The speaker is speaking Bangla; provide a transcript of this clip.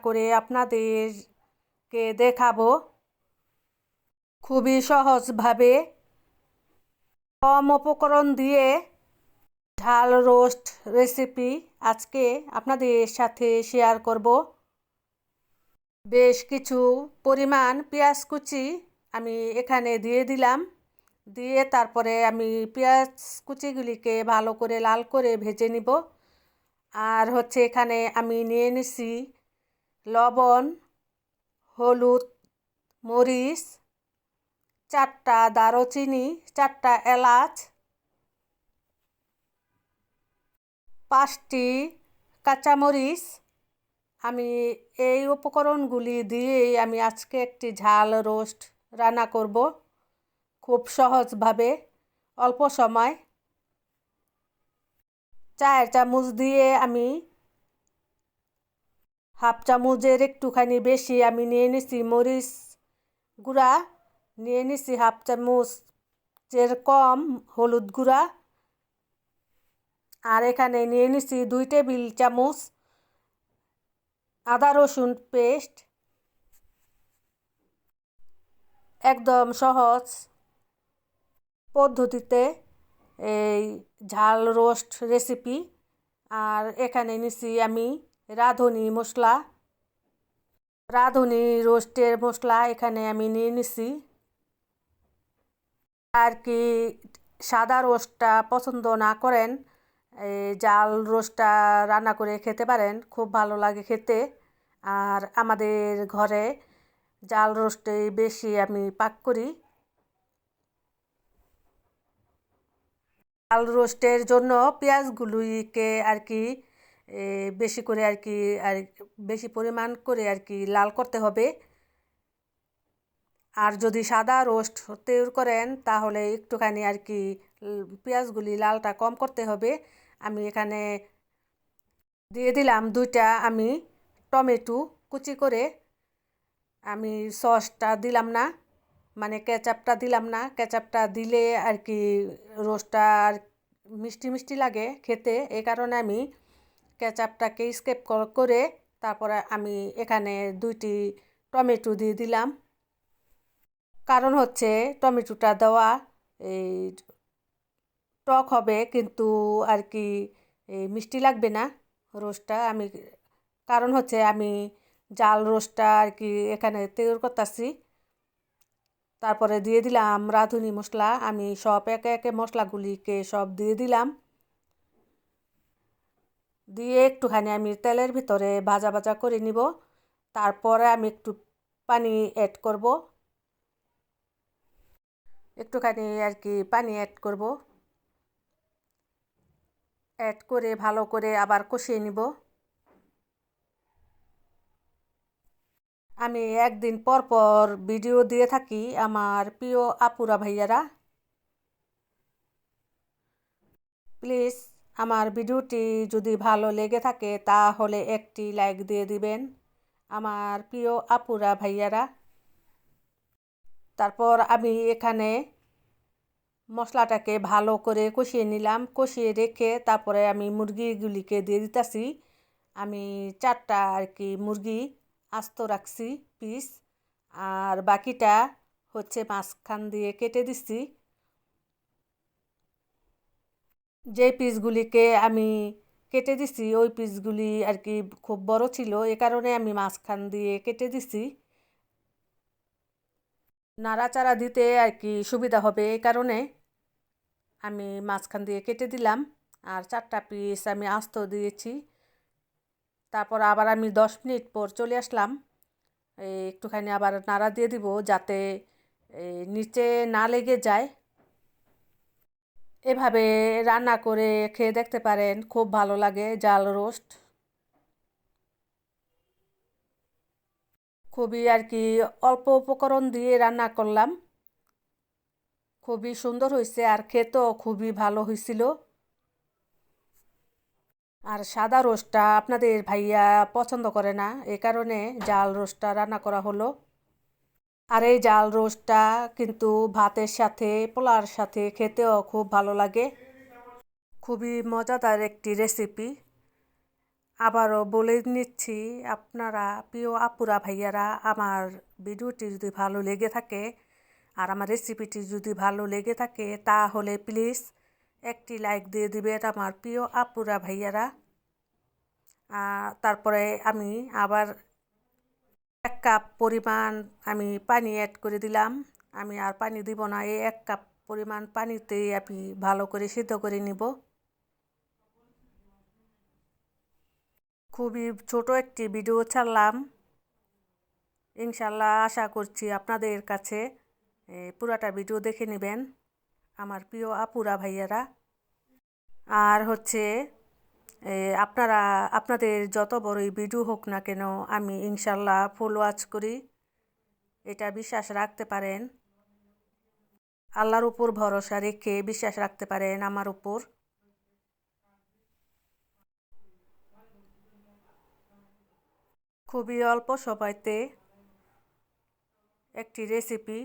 করে আপনাদেরকে দেখাবো খুবই সহজভাবে কম উপকরণ দিয়ে ঝাল রোস্ট রেসিপি আজকে আপনাদের সাথে শেয়ার করব। বেশ কিছু পরিমাণ পেঁয়াজ কুচি আমি এখানে দিয়ে দিলাম। দিয়ে তারপরে আমি পেঁয়াজ কুচিগুলিকে ভালো করে লাল করে ভেজে নিব। আর এখানে আমি নিয়ে নিছি লবণ, হলুদ, মরিচ, 4টা দারুচিনি, 4টা এলাচ, 5টি কাঁচামরিচ। আমি এই উপকরণগুলি দিয়েই আমি আজকে একটি ঝাল রোস্ট রান্না করব খুব সহজভাবে অল্প সময়। 4 চামচ দিয়ে আমি হাফ চামচের একটুখানি বেশি আমি নিয়ে নিছি মরিচ গুঁড়া, নিয়ে নিছি হাফ চামচের কম হলুদ গুঁড়া, আর এখানে নিয়ে নিছি 2 টেবিল চামচ আদা রসুন পেস্ট। একদম সহজ পদ্ধতিতে এই ঝাল রোস্ট রেসিপি। আর এখানে নিছি আমি রাঁধুনি রোস্টের মশলা এখানে আমি নিয়ে নিছি। আর কি সাদা রোস্টটা পছন্দ না করেন, জাল রোস্টটা রান্না করে খেতে পারেন, খুব ভালো লাগে খেতে। আর আমাদের ঘরে জাল রোস্টে বেশি আমি পাক করি। জাল রোস্টের জন্য পেঁয়াজগুলিকে আর কি বেশি করে আর বেশি পরিমাণ করে লাল করতে হবে। আর যদি সাদা রোস্ট তৈরি করেন তাহলে একটুখানি পেঁয়াজগুলি লালটা কম করতে হবে। আমি এখানে দিয়ে দিলাম 2টা আমি টমেটো কুচি করে। আমি সসটা দিলাম না, মানে কেচাপটা দিলাম না। কেচাপটা দিলে রোস্টটা মিষ্টি মিষ্টি লাগে খেতে, এই কারণে আমি কেচাপটাকে স্কিপ করে তারপরে আমি এখানে 2টি টমেটো দিয়ে দিলাম। কারণ টমেটোটা দেওয়া এই টক হবে, কিন্তু মিষ্টি লাগবে না রোস্টটা। কারণ আমি জাল রোস্টটা এখানে তৈরি করতেছি। তারপরে দিয়ে দিলাম রাঁধুনি মশলা। আমি সব একে একে মশলাগুলিকে সব দিয়ে দিলাম। দিয়ে একটুখানি আমি তেলের ভিতরে ভাজা ভাজা করে নিব। তারপরে আমি একটু পানি অ্যাড করব, একটুখানি পানি অ্যাড করব। অ্যাড করে ভালো করে আবার কষিয়ে নিব। আমি একদিন পর পর ভিডিও দিয়ে থাকি আমার প্রিয় আপুরা ভাইয়ারা। প্লিজ আমার ভিডিওটি যদি ভালো লেগে থাকে তাহলে একটি লাইক দিয়ে দিবেন আমার প্রিয় আপুরা ভাইয়ারা। তারপর আমি এখানে মশলাটাকে ভালো করে কষিয়ে নিলাম। কষিয়ে রেখে তারপরে আমি মুরগিগুলিকে দিয়ে দিতেছি। আমি 4টা মুরগি আস্ত রাখছি পিস, আর বাকিটা মাঝখান দিয়ে কেটে দিচ্ছি। যে পিসগুলিকে আমি কেটে দিছি ওই পিসগুলি খুব বড় ছিল, এ কারণে আমি মাঝখান দিয়ে কেটে দিছি। নাড়াচাড়া দিতে সুবিধা হবে, এই কারণে আমি মাঝখান দিয়ে কেটে দিলাম। আর 4টা পিস আমি আস্ত দিয়েছি। তারপর আবার আমি 10 মিনিট পর চলে আসলাম। একটুখানি আবার নাড়া দিয়ে দিব যাতে নিচে না লেগে যায়। এভাবে রান্না করে খেয়ে দেখতে পারেন, খুব ভালো লাগে জাল রোস্ট। খুবই অল্প উপকরণ দিয়ে রান্না করলাম, খুবই সুন্দর হয়েছে আর খেতেও খুবই ভালো হয়েছিল। আর সাদা রোস্টটা আপনাদের ভাইয়া পছন্দ করে না, এ কারণে জাল রোস্টটা রান্না করা হলো। আর এই জাল রোস্টটা কিন্তু ভাতের সাথে পোলার সাথে খেতেও খুব ভালো লাগে। খুবই মজাদার একটি রেসিপি। আবারও বলে নিচ্ছি, আপনারা প্রিয় আপুরা ভাইয়ারা, আমার ভিডিওটি যদি ভালো লেগে থাকে আর আমার রেসিপিটি যদি ভালো লেগে থাকে তাহলে প্লিজ একটি লাইক দিয়ে দিবেন আমার প্রিয় আপুরা ভাইয়ারা। তারপরে আমি আবার 1 কাপ পরিমাণ আমি পানি অ্যাড করে দিলাম। আমি আর পানি দিব না, এই 1 কাপ পরিমাণ পানিতেই আমি ভালো করে সিদ্ধ করে নিব। খুবই ছোট একটি ভিডিও ছাড়লাম, ইনশাল্লাহ আশা করছি আপনাদের কাছে পুরাটা ভিডিও দেখে নেবেন আমার প্রিয় আপুরা ভাইয়ারা। আর হচ্ছে আপনারা আপনাদের যত বড়ই ভিডিও হোক না কেন আমি ইনশাল্লাহ ফুল ওয়াচ করি, এটা বিশ্বাস রাখতে পারেন। আল্লাহর উপর ভরসা রেখে বিশ্বাস রাখতে পারেন আমার উপর। খুবই অল্প সময়তে একটি রেসিপি